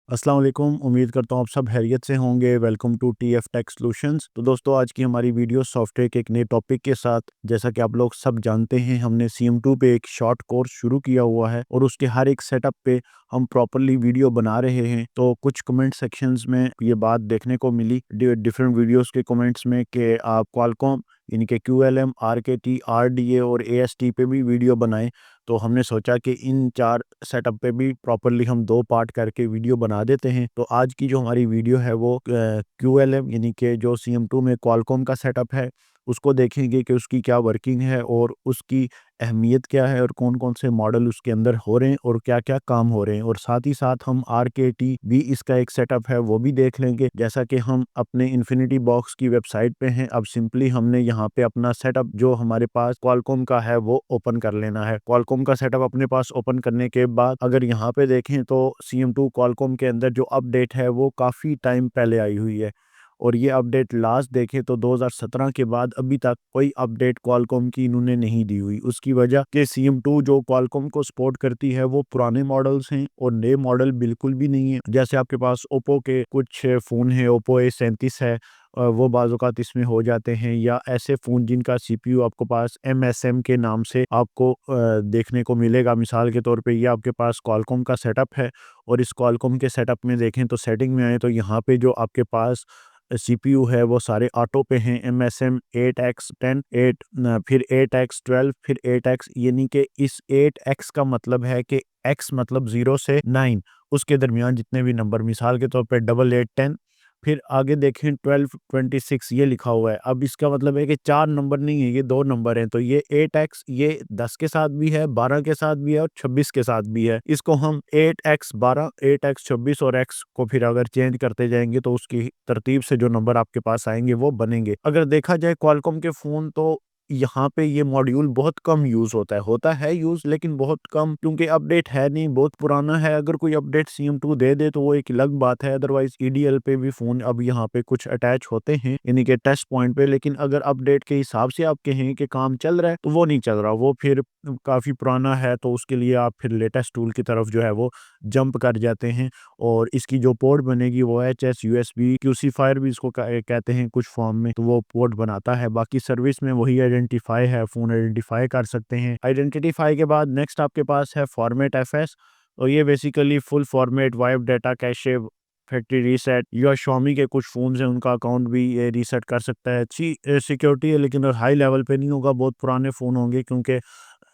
अस्सलाम वालेकुम। उम्मीद करता हूँ आप सब खैरियत से होंगे। Welcome to TF tech solutions. तो दोस्तों, आज की हमारी वीडियो सॉफ्टवेयर के एक नए टॉपिक के साथ। जैसा कि आप लोग सब जानते हैं, हमने CM2 पे एक शॉर्ट कोर्स शुरू किया हुआ है और उसके हर एक सेटअप पे हम प्रॉपरली वीडियो बना रहे हैं। तो कुछ कमेंट सेक्शंस में ये बात देखने को मिली डिफरेंट वीडियोस के कमेंट्स में कि आप क्वालकॉम यानी कि QLM, RKT, RDA और AST पे भी वीडियो बनाएं। तो हमने सोचा कि इन 4 सेटअप पे भी प्रॉपरली हम 2 पार्ट करके वीडियो बना देते हैं। तो आज की जो हमारी वीडियो है वो QLM यानी कि जो CM2 में क्वालकॉम का सेटअप है, उसको देखेंगे कि उसकी क्या वर्किंग है और उसकी अहमियत क्या है और कौन-कौन से मॉडल उसके अंदर हो रहे हैं और क्या-क्या काम हो रहे हैं। और साथ ही साथ हम RKT भी इसका एक सेटअप है वो भी देख लेंगे। जैसा कि हम अपने इन्फिनिटी बॉक्स की वेबसाइट पे हैं, अब सिंपली हमने यहाँ पे अपना सेटअप जो हमारे पास क्वालकॉम का है वो ओपन कर लेना है। क्वालकॉम का सेटअप अपने पास ओपन करने के बाद अगर यहाँ पे देखें तो CM2 क्वालकॉम के अंदर जो अपडेट है वो काफ़ी टाइम पहले आई हुई है और ये अपडेट लास्ट देखें तो 2017 के बाद अभी तक कोई अपडेट क्वालकॉम की इन्होंने नहीं दी हुई। उसकी वजह कि CM2 जो क्वालकॉम को सपोर्ट करती है वो पुराने मॉडल्स हैं और नए मॉडल बिल्कुल भी नहीं है। जैसे आपके पास ओप्पो के कुछ फ़ोन है, ओप्पो A37 है, वो बाज़-औक़ात इसमें हो जाते हैं, या ऐसे फ़ोन जिनका CPU आपके पास MSM के नाम से आपको देखने को मिलेगा। मिसाल के तौर पे ये आपके पास क्वालकॉम का सेटअप है और इस क्वालकॉम के सेटअप में देखें तो सेटिंग में आए तो यहाँ पे जो आपके पास CPU है वो सारे ऑटो पे हैं। MSM 8X10, 8 फिर 8X12, फिर 8X, यानी कि इस 8X का मतलब है कि X मतलब 0 से 9 उसके दरमियान जितने भी नंबर, मिसाल के तौर पे 8810, फिर आगे देखें 1226 ये लिखा हुआ है। अब इसका मतलब है कि 4 नंबर नहीं है, ये 2 नंबर हैं। तो ये 8X ये 10 के साथ भी है, 12 के साथ भी है और 26 के साथ भी है। इसको हम 8X12, 8X26 और X को फिर अगर चेंज करते जाएँगे तो उसकी तरतीब से जो नंबर आपके पास आएँगे वो बनेंगे। अगर देखा जाए क्वालकॉम के फ़ोन तो यहाँ पे ये मॉड्यूल बहुत कम यूज़ होता है यूज़ लेकिन बहुत कम, क्योंकि अपडेट है नहीं, बहुत पुराना है। अगर कोई अपडेट CM2 दे दे तो वो एक अलग बात है, अदरवाइज़ EDL पे भी फ़ोन अब यहाँ पे कुछ अटैच होते हैं, यानी कि टेस्ट पॉइंट पे। लेकिन अगर अपडेट के हिसाब से आप कहें कि काम चल रहा है, तो वो नहीं चल रहा, वो फिर काफ़ी पुराना है, तो उसके लिए आप फिर लेटेस्ट टूल की तरफ जो है वो जंप कर जाते हैं। और इसकी जो पोर्ट बनेगी वो HS, USB, क्यूसीफायर भी इसको कहते हैं कुछ फॉर्म में, तो वो पोर्ट बनाता है। बाकी सर्विस में वही आइडेंटिफाई है, फ़ोन आइडेंटिफाई कर सकते हैं। आइडेंटिफाई के बाद नेक्स्ट आपके पास है फॉर्मेट FS, और ये basically full format, wipe data cache, factory reset, या Xiaomi के कुछ फ़ोन्स हैं उनका अकाउंट भी ये रीसेट कर सकता है। अच्छी सिक्योरिटी है, लेकिन हाई लेवल पे नहीं होगा, बहुत पुराने फ़ोन होंगे, क्योंकि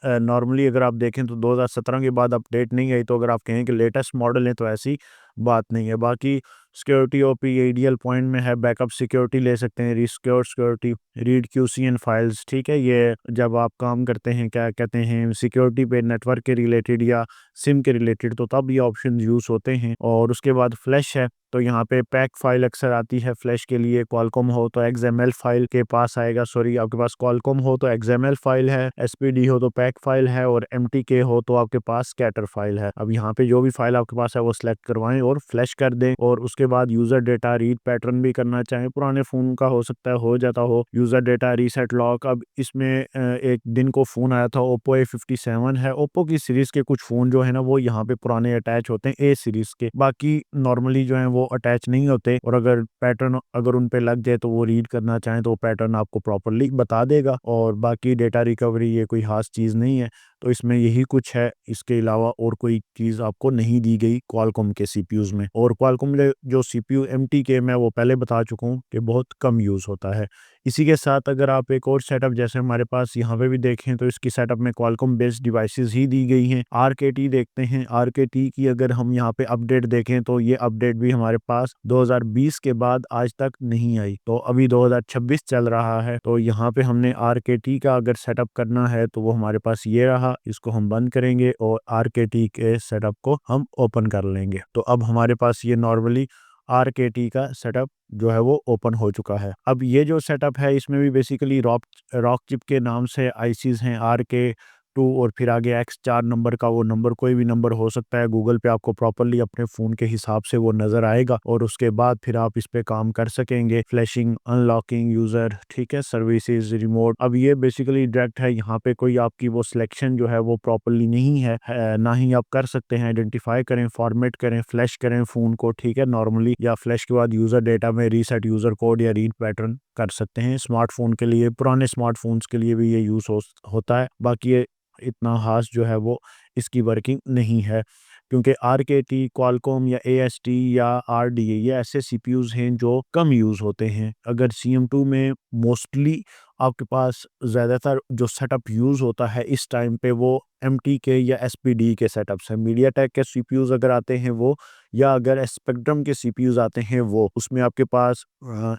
नॉर्मली अगर आप देखें तो 2017 के बाद अपडेट नहीं आई। तो अगर आप कहें कि लेटेस्ट मॉडल है तो ऐसी बात नहीं है। बाकी सिक्योरिटी OP ADL पॉइंट में है, बैकअप सिक्योरिटी ले सकते हैं, रिसिक्योर सिक्योरिटी, रीड QCN फाइल्स, ठीक है। ये जब आप काम करते हैं, क्या कहते हैं, सिक्योरिटी पे नेटवर्क के रिलेटेड या सिम के रिलेटेड, तो तब ये ऑप्शन यूज़ होते हैं। और उसके बाद फ्लैश है, तो यहाँ पे पैक फाइल अक्सर आती है फ्लैश के लिए। क्वालकॉम हो तो XML फाइल के पास आएगा, सॉरी आपके पास क्वालकॉम हो तो XML फाइल है, SPD हो तो पैक फाइल है, और MTK हो तो आपके पास स्कैटर फाइल है। अब यहाँ पे जो भी फाइल आपके पास है वो सिलेक्ट करवाएं और फ्लैश कर दें। और उसके बाद यूज़र डेटा रीड पैटर्न भी करना चाहें, पुराने फ़ोन का हो सकता है हो जाता हो। यूज़र डेटा रीसेट लॉक, अब इसमें एक दिन को फ़ोन आया था, ओप्पो A57 है। ओप्पो की सीरीज़ के कुछ फ़ोन जो है ना वो यहाँ पे पुराने अटैच होते हैं A सीरीज़ के, बाकी नॉर्मली जो है वो अटैच नहीं होते। और अगर पैटर्न अगर उन पे लग जाए तो वो रीड करना चाहें तो वो पैटर्न आपको प्रॉपर्ली बता देगा। और बाकी डेटा रिकवरी ये कोई ख़ास चीज़ नहीं है। तो इसमें यही कुछ है, इसके अलावा और कोई चीज़ आपको नहीं दी गई क्वालकॉम के CPUs में। और क्वालकॉम में जो CPU MTK मैं वो पहले बता चुका हूँ कि बहुत कम यूज़ होता है। इसी के साथ अगर आप एक और सेटअप जैसे हमारे पास यहाँ पे भी देखें तो इसकी सेटअप में क्वालकॉम बेस्ड डिवाइसेस ही दी गई हैं। RKT देखते हैं, RKT की अगर हम यहाँ पे अपडेट देखें तो ये अपडेट भी हमारे पास 2020 के बाद आज तक नहीं आई, तो अभी 2026 चल रहा है। तो यहाँ पे हमने RKT का अगर सेटअप करना है तो वो हमारे पास ये रहा, इसको हम बंद करेंगे और RKT के सेटअप को हम ओपन कर लेंगे। तो अब हमारे पास ये नॉर्मली RKT का सेटअप जो है वो ओपन हो चुका है। अब ये जो सेटअप है इसमें भी बेसिकली रॉक रॉक चिप के नाम से ICs हैं, RK X2 और फिर आगे X4 नंबर का, वो नंबर कोई भी नंबर हो सकता है। गूगल पे आपको प्रॉपर्ली अपने फ़ोन के हिसाब से वो नज़र आएगा और उसके बाद फिर आप इस पे काम कर सकेंगे। फ्लैशिंग, अनलॉकिंग यूज़र, ठीक है, सर्विसेज, रिमोट। अब ये बेसिकली डायरेक्ट है, यहाँ पे कोई आपकी वो सिलेक्शन जो है वो प्रॉपर्ली नहीं है, ना ही आप कर सकते हैं। आइडेंटिफाई करें, फॉर्मेट करें, फ्लैश करें फ़ोन को, ठीक है, नॉर्मली, या फ्लैश के बाद यूज़र डेटा में रीसेट यूज़र कोड या रीड पैटर्न कर सकते हैं। स्मार्टफ़ोन के लिए, पुराने स्मार्टफ़ोन्स के लिए भी ये यूज़ होता है। बाकी ये इतना ख़ास जो है वो इसकी वर्किंग नहीं है, क्योंकि आरकेटी, क्वालकॉम या एएसटी या आरडीए ये ऐसे सीपीयूज़ हैं जो कम यूज़ होते हैं। अगर सीएम2 में मोस्टली आपके पास ज़्यादातर जो सेटअप यूज़ होता है इस टाइम पे वो एमटी के या एसपीडी के सेटअप्स हैं। मीडियाटेक के सीपीयूज़ अगर आते हैं वो, या अगर स्पेक्ट्रम के सीपीयूज़ आते हैं वो, उसमें आपके पास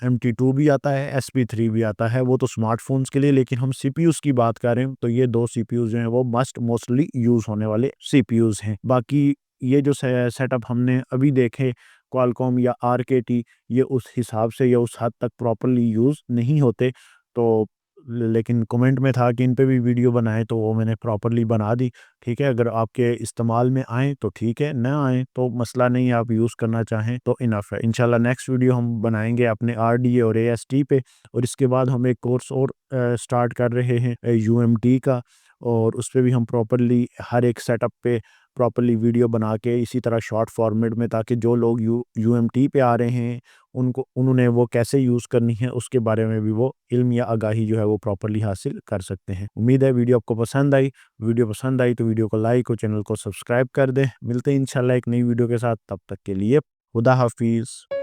एमटी2 भी आता है, एसपी3 भी आता है। वो तो स्मार्टफ़ोन्स के लिए, लेकिन हम सीपीयूज़ की बात करें तो ये 2 सीपीयूज़ जो हैं वो मोस्टली यूज़ होने वाले सीपीयूज़ हैं। बाकी ये जो सेटअप हमने अभी देखे, क्वालकॉम या आरकेटी, ये उस हिसाब से या उस हद तक प्रॉपर्ली यूज़ नहीं होते। तो लेकिन कमेंट में था कि इन पे भी वीडियो बनाएँ, तो वो मैंने प्रॉपर्ली बना दी, ठीक है। अगर आपके इस्तेमाल में आएँ तो ठीक है, ना आएँ तो मसला नहीं है, आप यूज़ करना चाहें तो इनफ है। इंशाल्लाह नेक्स्ट वीडियो हम बनाएँगे अपने आरडीए और एएसटी पे, और इसके बाद हम एक कोर्स और स्टार्ट कर रहे हैं यूएमटी का, और उस पे भी हम प्रॉपर्ली हर एक सेटअप पे प्रॉपर्ली वीडियो बना के इसी तरह शॉर्ट फॉर्मेट में, ताकि जो लोग यूएमटी पे आ रहे हैं उन्होंने वो कैसे यूज़ करनी है उसके बारे में भी वो इल्म या आगाही जो है वो प्रॉपर्ली हासिल कर सकते हैं। उम्मीद है वीडियो आपको पसंद आई। वीडियो पसंद आई तो वीडियो को लाइक और चैनल को सब्सक्राइब कर दें। मिलते हैं इंशाल्लाह एक नई वीडियो के साथ, तब तक के लिए खुदा हाफिज़।